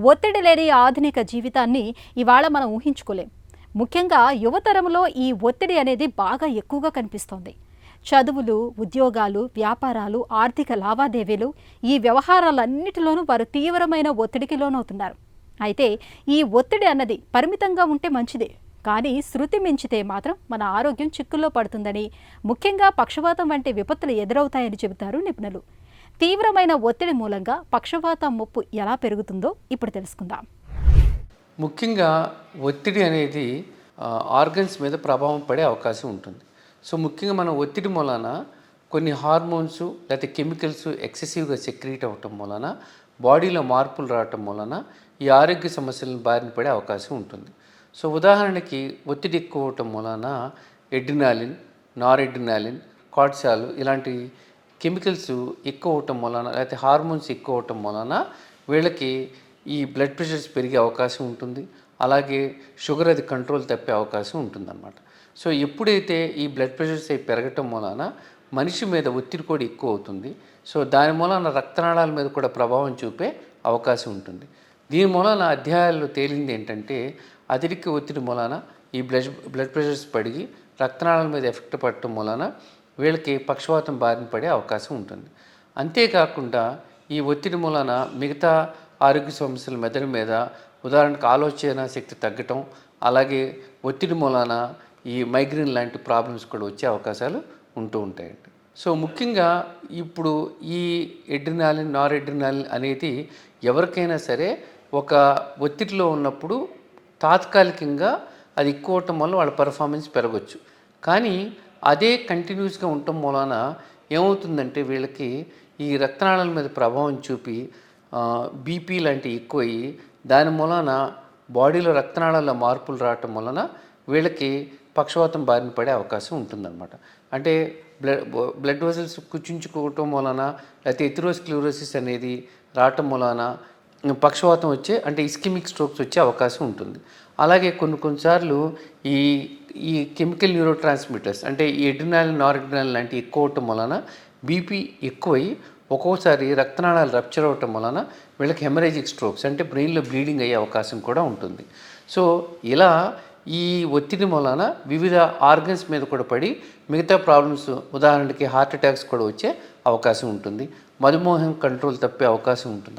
ఒత్తిడి లేని ఆధునిక జీవితాన్ని ఇవాళ మనం ఊహించుకోలేం. ముఖ్యంగా యువతరంలో ఈ ఒత్తిడి అనేది బాగా ఎక్కువగా కనిపిస్తోంది. చదువులు, ఉద్యోగాలు, వ్యాపారాలు, ఆర్థిక లావాదేవీలు ఈ వ్యవహారాలన్నిటిలోనూ వారు తీవ్రమైన ఒత్తిడికి లోనవుతున్నారు. అయితే ఈ ఒత్తిడి అన్నది పరిమితంగా ఉంటే మంచిదే, కానీ శృతి మించితే మాత్రం మన ఆరోగ్యం చిక్కుల్లో పడుతుందని, ముఖ్యంగా పక్షవాతం వంటి విపత్తులు ఎదురవుతాయని చెబుతారు నిపుణులు. తీవ్రమైన ఒత్తిడి మూలంగా పక్షవాతం ముప్పు ఎలా పెరుగుతుందో ఇప్పుడు తెలుసుకుందాం. ముఖ్యంగా ఒత్తిడి అనేది ఆర్గన్స్ మీద ప్రభావం పడే అవకాశం ఉంటుంది. సో ముఖ్యంగా మనం ఒత్తిడి మూలాన కొన్ని హార్మోన్స్ లేకపోతే కెమికల్స్ ఎక్సెసివ్గా సెక్రీట్ అవ్వటం మూలాన బాడీలో మార్పులు రావటం మూలాన ఈ ఆరోగ్య సమస్యలను బారిన పడే అవకాశం ఉంటుంది. సో ఉదాహరణకి ఒత్తిడి ఎక్కువ అవటం మూలాన ఎడ్రినాలిన్, నారెడ్రినాలిన్, కార్టిసాల్ ఇలాంటి కెమికల్స్ ఎక్కువ అవటం మూలాన లేకపోతే హార్మోన్స్ ఎక్కువ అవటం మూలాన వీళ్ళకి ఈ బ్లడ్ ప్రెషర్స్ పెరిగే అవకాశం ఉంటుంది. అలాగే షుగర్ అది కంట్రోల్ తప్పే అవకాశం ఉంటుందన్నమాట. సో ఎప్పుడైతే ఈ బ్లడ్ ప్రెషర్స్ అవి పెరగటం మూలాన మనిషి మీద ఒత్తిడి కూడా ఎక్కువ అవుతుంది. సో దాని మూలాన రక్తనాళాల మీద కూడా ప్రభావం చూపే అవకాశం ఉంటుంది. దీని మూలాన అధ్యాయాల్లో తేలింది ఏంటంటే అధిక ఒత్తిడి మూలాన ఈ బ్లడ్ ప్రెషర్స్ పడిగి రక్తనాళాల మీద ఎఫెక్ట్ పడటం మూలాన వీళ్ళకి పక్షవాతం బారిన పడే అవకాశం ఉంటుంది. అంతేకాకుండా ఈ ఒత్తిడి మూలాన మిగతా ఆరోగ్య సమస్యల మెదడు మీద ఉదాహరణకు ఆలోచన శక్తి తగ్గటం, అలాగే ఒత్తిడి మూలాన ఈ మైగ్రేన్ లాంటి ప్రాబ్లమ్స్ కూడా వచ్చే అవకాశాలు ఉంటూ ఉంటాయండి. సో ముఖ్యంగా ఇప్పుడు ఈ ఎడ్రినాలిన్, నారెడ్రినాలిన్ అనేది ఎవరికైనా సరే ఒక ఒత్తిడిలో ఉన్నప్పుడు తాత్కాలికంగా అది ఎక్కువ అవటం వల్ల వాళ్ళ పర్ఫార్మెన్స్ పెరగవచ్చు. కానీ అదే కంటిన్యూస్గా ఉండటం మూలాన ఏమవుతుందంటే వీళ్ళకి ఈ రక్తనాళాల మీద ప్రభావం చూపి బీపీ లాంటివి ఎక్కువయ్యి దాని మూలాన బాడీలో రక్తనాళాల మార్పులు రావటం వలన వీళ్ళకి పక్షవాతం బారిన పడే అవకాశం ఉంటుందన్నమాట. అంటే బ్లడ్ వెసల్స్ కుచించుకోవటం వలన లేకపోతే ఎథెరోస్క్లెరోసిస్ అనేది రావటం వలన పక్షవాతం వచ్చే అంటే ఇస్కెమిక్ స్ట్రోక్స్ వచ్చే అవకాశం ఉంటుంది. అలాగే కొన్నిసార్లు ఈ కెమికల్ న్యూరో ట్రాన్స్మిటర్స్ అంటే ఈ ఎడ్రినాలిన్, నారెడ్రినాలిన్ లాంటివి ఎక్కువ అవటం వలన బీపీ ఎక్కువై ఒక్కోసారి రక్తనాళాలు రప్చర్ అవటం వలన వీళ్ళకి హెమరేజిక్ స్ట్రోక్స్ అంటే బ్రెయిన్లో బ్లీడింగ్ అయ్యే అవకాశం కూడా ఉంటుంది. సో ఇలా ఈ ఒత్తిడి వలన వివిధ ఆర్గన్స్ మీద కూడా పడి మిగతా ప్రాబ్లమ్స్ ఉదాహరణకి హార్ట్ అటాక్స్ కూడా వచ్చే అవకాశం ఉంటుంది. మధుమేహం కంట్రోల్ తప్పే అవకాశం ఉంటుంది.